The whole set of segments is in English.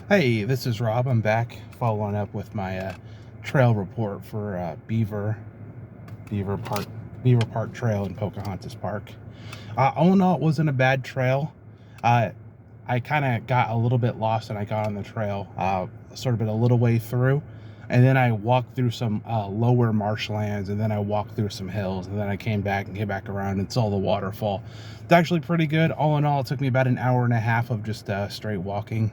Hey, this is Rob. I'm back following up with my trail report for Beaver Park, Beaver Park Trail in Pocahontas Park. All in all, it wasn't a bad trail. Uh, I kind of got a little bit lost and I got on the trail sort of a little way through, and then I walked through some lower marshlands, and then I walked through some hills, and then I came back around and saw the waterfall. It's actually pretty good. All in all, it took me about an hour and a half of just straight walking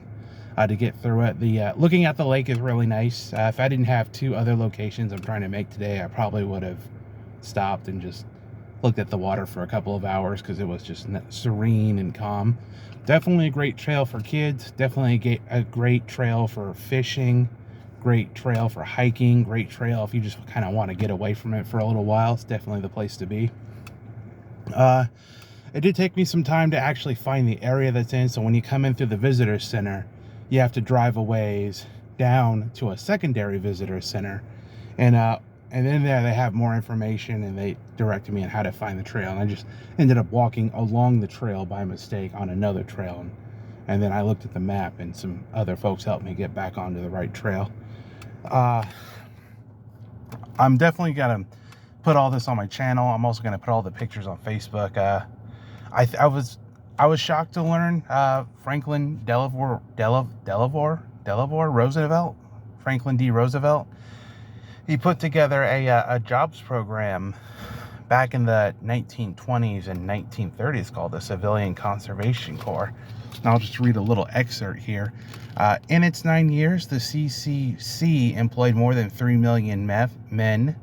to get through it. The looking at the lake is really nice. If I didn't have two other locations I'm trying to make today, I probably would have stopped and just looked at the water for a couple of hours because it was just serene and calm. Definitely a great trail for kids. Definitely a great trail for fishing. Great trail for hiking. Great trail if you just kind of want to get away from it for a little while. It's definitely the place to be. It did take me some time to actually find the area that's in. So when you come in through the visitor center, you have to drive a ways down to a secondary visitor center, and then there they have more information, and they directed me on how to find the trail. And I just ended up walking along the trail by mistake on another trail, and then I looked at the map, and some other folks helped me get back onto the right trail. I'm definitely gonna put all this on my channel. I'm also gonna put all the pictures on Facebook. I was shocked to learn Franklin D. Roosevelt. He put together a jobs program back in the 1920s and 1930s called the Civilian Conservation Corps. And I'll just read a little excerpt here. In its 9 years, the CCC employed more than 3 million men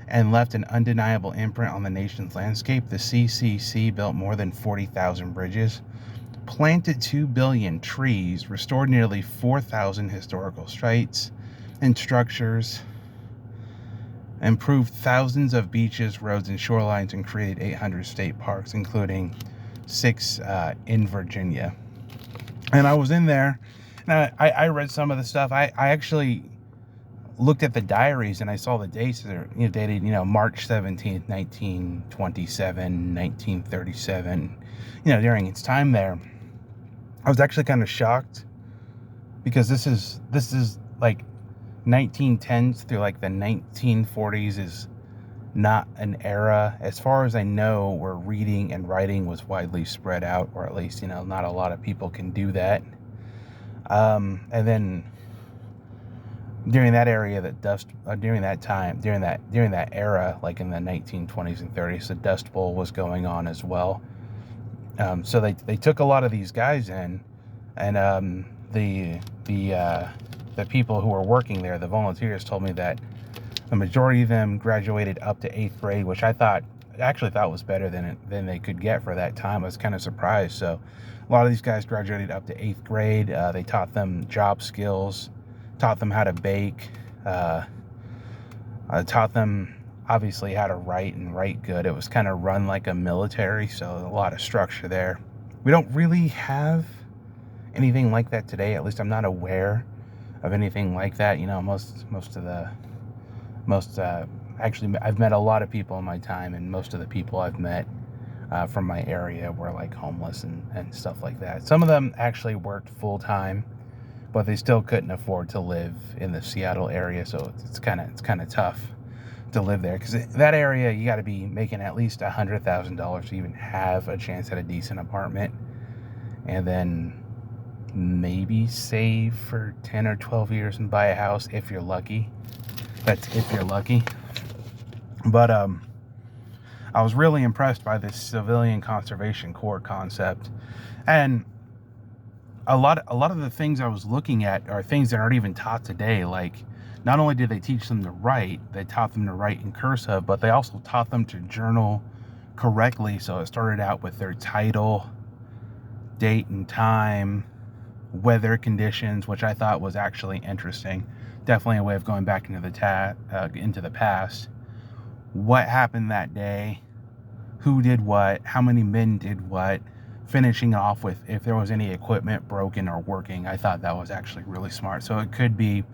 and left an undeniable imprint on the nation's landscape. The CCC built more than 40,000 bridges, planted 2 billion trees, restored nearly 4,000 historical sites and structures, improved thousands of beaches, roads, and shorelines, and created 800 state parks, including 6 in Virginia. And I was in there, and I read some of the stuff. I actually looked at the diaries, and I saw the dates that are dated March 17th, 1927, 1937, during its time there. I was actually kind of shocked because this is like 1910s through like the 1940s is not an era, as far as I know, where reading and writing was widely spread out, or at least not a lot of people can do that. And then during that era, like in the 1920s and 30s, the Dust Bowl was going on as well. So they took a lot of these guys in, and the people who were working there, the volunteers, told me that the majority of them graduated up to 8th grade, which I actually thought was better than they could get for that time. I was kind of surprised. So a lot of these guys graduated up to 8th grade. They taught them job skills, taught them how to bake, taught them obviously how to write and write good. It was kind of run like a military, so a lot of structure there. We don't really have anything like that today. At least I'm not aware of anything like that. Actually, I've met a lot of people in my time, and most of the people I've met from my area were like homeless and stuff like that. Some of them actually worked full time, but they still couldn't afford to live in the Seattle area, so it's kind of tough to live there, because that area you got to be making at least $100,000 to even have a chance at a decent apartment, and then maybe save for 10 or 12 years and buy a house if you're lucky. That's if you're lucky. But I was really impressed by this Civilian Conservation Corps concept, and a lot of the things I was looking at are things that aren't even taught today. Like, not only did they teach them to write, they taught them to write in cursive, but they also taught them to journal correctly. So it started out with their title, date and time, weather conditions, which I thought was actually interesting. Definitely a way of going back into the past. What happened that day? Who did what? How many men did what? Finishing off with if there was any equipment broken or working. I thought that was actually really smart. So it could be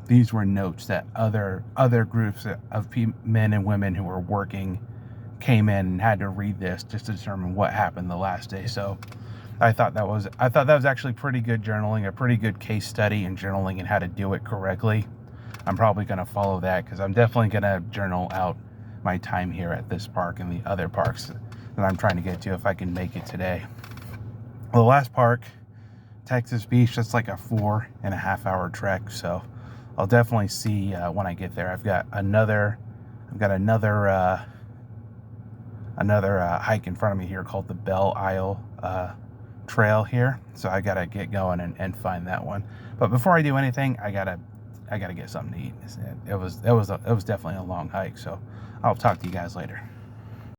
these were notes that other groups of men and women who were working came in and had to read this just to determine what happened the last day. So I thought that was actually pretty good journaling, a pretty good case study in journaling and how to do it correctly. I'm probably going to follow that because I'm definitely going to journal out my time here at this park and the other parks that I'm trying to get to if I can make it today. Well, the last park, Texas Beach, that's like a 4.5 hour trek, so I'll definitely see when I get there. I've got another hike in front of me here called the Belle Isle Trail here, so I gotta get going and find that one. But before I do anything, I gotta get something to eat. It was definitely a long hike, so I'll talk to you guys later.